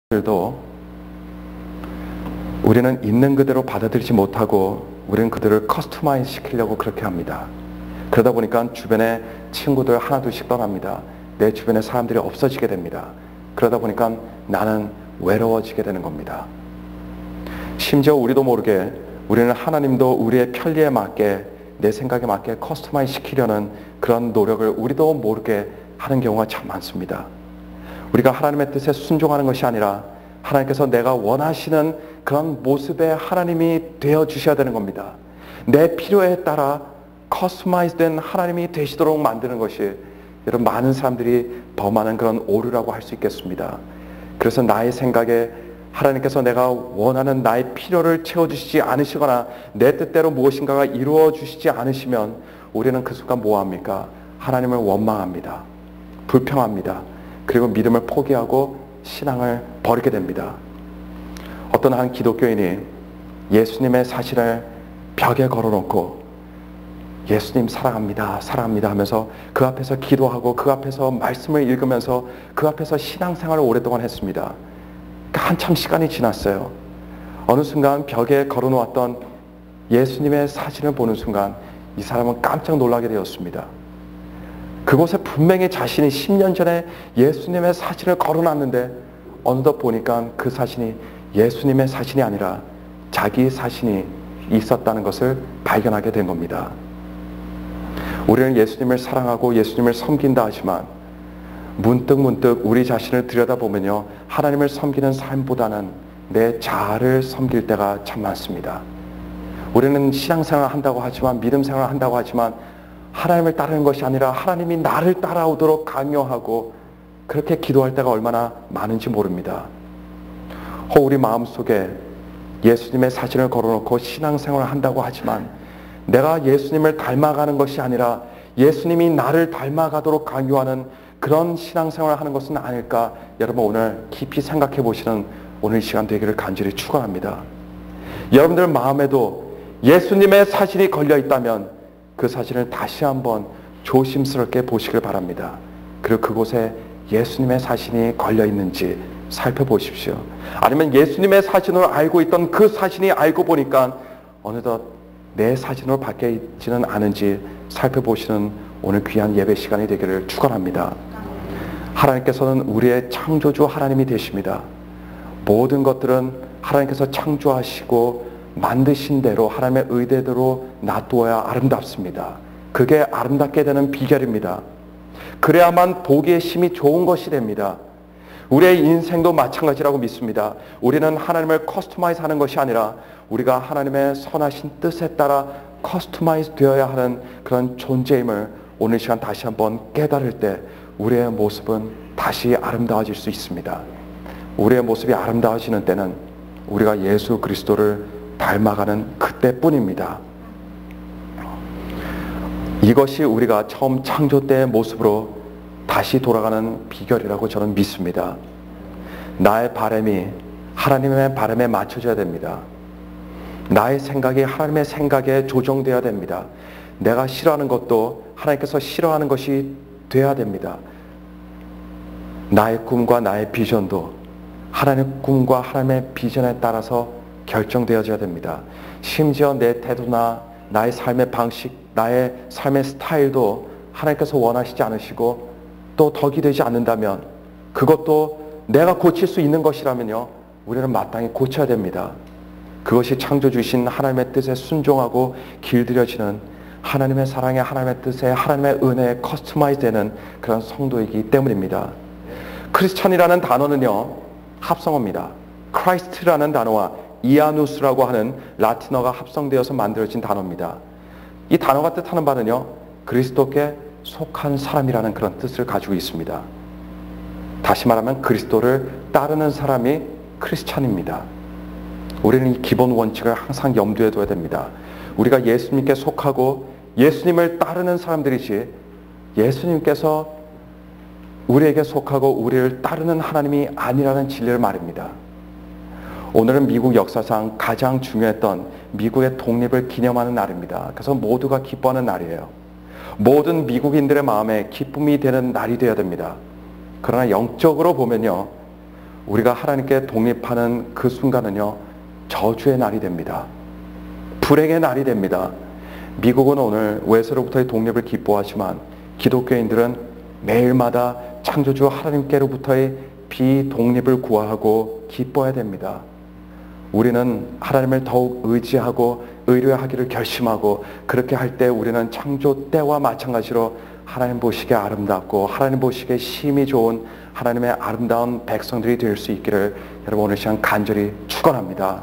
들도 우리는 있는 그대로 받아들이지 못하고 우리는 그들을 커스터마이즈 시키려고 그렇게 합니다. 그러다 보니까 주변에 친구들 하나둘씩 떠납니다. 내 주변에 사람들이 없어지게 됩니다. 그러다 보니까 나는 외로워지게 되는 겁니다. 심지어 우리도 모르게 우리는 하나님도 우리의 편리에 맞게, 내 생각에 맞게 커스터마이즈 시키려는 그런 노력을 우리도 모르게 하는 경우가 참 많습니다. 우리가 하나님의 뜻에 순종하는 것이 아니라 하나님께서 내가 원하시는 그런 모습의 하나님이 되어주셔야 되는 겁니다. 내 필요에 따라 커스터마이즈 된 하나님이 되시도록 만드는 것이 여러분 많은 사람들이 범하는 그런 오류라고 할 수 있겠습니다. 그래서 나의 생각에 하나님께서 내가 원하는 나의 필요를 채워주시지 않으시거나 내 뜻대로 무엇인가가 이루어주시지 않으시면 우리는 그 순간 뭐합니까? 하나님을 원망합니다. 불평합니다. 그리고 믿음을 포기하고 신앙을 버리게 됩니다. 어떤 한 기독교인이 예수님의 사실을 벽에 걸어놓고 예수님 사랑합니다, 사랑합니다 하면서 그 앞에서 기도하고 그 앞에서 말씀을 읽으면서 그 앞에서 신앙생활을 오랫동안 했습니다. 한참 시간이 지났어요. 어느 순간 벽에 걸어놓았던 예수님의 사진을 보는 순간 이 사람은 깜짝 놀라게 되었습니다. 그곳에 분명히 자신이 10년 전에 예수님의 사진을 걸어놨는데 어느덧 보니까 그 사진이 예수님의 사진이 아니라 자기 사진이 있었다는 것을 발견하게 된 겁니다. 우리는 예수님을 사랑하고 예수님을 섬긴다 하지만 문득 우리 자신을 들여다보면요, 하나님을 섬기는 삶보다는 내 자아를 섬길 때가 참 많습니다. 우리는 신앙생활을 한다고 하지만, 믿음 생활을 한다고 하지만 하나님을 따르는 것이 아니라 하나님이 나를 따라오도록 강요하고 그렇게 기도할 때가 얼마나 많은지 모릅니다. 우리 마음속에 예수님의 사진을 걸어놓고 신앙생활을 한다고 하지만 내가 예수님을 닮아가는 것이 아니라 예수님이 나를 닮아가도록 강요하는 그런 신앙생활을 하는 것은 아닐까, 여러분 오늘 깊이 생각해 보시는 오늘 시간 되기를 간절히 축원합니다. 여러분들 마음에도 예수님의 사진이 걸려 있다면 그 사진을 다시 한번 조심스럽게 보시길 바랍니다. 그리고 그곳에 예수님의 사진이 걸려 있는지 살펴보십시오. 아니면 예수님의 사진으로 알고 있던 그 사진이 알고 보니까 어느덧 내 사진으로 바뀌지는 않은지 살펴보시는 오늘 귀한 예배 시간이 되기를 축원합니다. 하나님께서는 우리의 창조주 하나님이 되십니다. 모든 것들은 하나님께서 창조하시고 만드신 대로 하나님의 의대대로 놔두어야 아름답습니다. 그게 아름답게 되는 비결입니다. 그래야만 보기에 심히 좋은 것이 됩니다. 우리의 인생도 마찬가지라고 믿습니다. 우리는 하나님을 커스터마이즈 하는 것이 아니라 우리가 하나님의 선하신 뜻에 따라 커스터마이즈 되어야 하는 그런 존재임을 오늘 시간 다시 한번 깨달을 때 우리의 모습은 다시 아름다워질 수 있습니다. 우리의 모습이 아름다워지는 때는 우리가 예수 그리스도를 닮아가는 그때뿐입니다. 이것이 우리가 처음 창조 때의 모습으로 다시 돌아가는 비결이라고 저는 믿습니다. 나의 바람이 하나님의 바람에 맞춰져야 됩니다. 나의 생각이 하나님의 생각에 조정되어야 됩니다. 내가 싫어하는 것도 하나님께서 싫어하는 것이 되어야 됩니다. 나의 꿈과 나의 비전도 하나님의 꿈과 하나님의 비전에 따라서 결정되어져야 됩니다. 심지어 내 태도나 나의 삶의 방식, 나의 삶의 스타일도 하나님께서 원하시지 않으시고 또 덕이 되지 않는다면 그것도 내가 고칠 수 있는 것이라면요, 우리는 마땅히 고쳐야 됩니다. 그것이 창조주신 하나님의 뜻에 순종하고 길들여지는 하나님의 사랑에, 하나님의 뜻에, 하나님의 은혜에 커스터마이즈 되는 그런 성도이기 때문입니다. 크리스천이라는 단어는요, 합성어입니다. 크라이스트라는 단어와 이아누스라고 하는 라틴어가 합성되어서 만들어진 단어입니다. 이 단어가 뜻하는 바는요, 그리스도께 속한 사람이라는 그런 뜻을 가지고 있습니다. 다시 말하면 그리스도를 따르는 사람이 크리스찬입니다. 우리는 이 기본 원칙을 항상 염두에 둬야 됩니다. 우리가 예수님께 속하고 예수님을 따르는 사람들이지 예수님께서 우리에게 속하고 우리를 따르는 하나님이 아니라는 진리를 말입니다. 오늘은 미국 역사상 가장 중요했던 미국의 독립을 기념하는 날입니다. 그래서 모두가 기뻐하는 날이에요. 모든 미국인들의 마음에 기쁨이 되는 날이 되어야 됩니다. 그러나 영적으로 보면요, 우리가 하나님께 독립하는 그 순간은요, 저주의 날이 됩니다. 불행의 날이 됩니다. 미국은 오늘 외세로부터의 독립을 기뻐하지만 기독교인들은 매일마다 창조주 하나님께로부터의 비독립을 구하고 기뻐해야 됩니다. 우리는 하나님을 더욱 의지하고 의뢰하기를 결심하고, 그렇게 할 때 우리는 창조 때와 마찬가지로 하나님 보시기에 아름답고 하나님 보시기에 심히 좋은 하나님의 아름다운 백성들이 될 수 있기를 여러분 오늘 시간 간절히 축원합니다.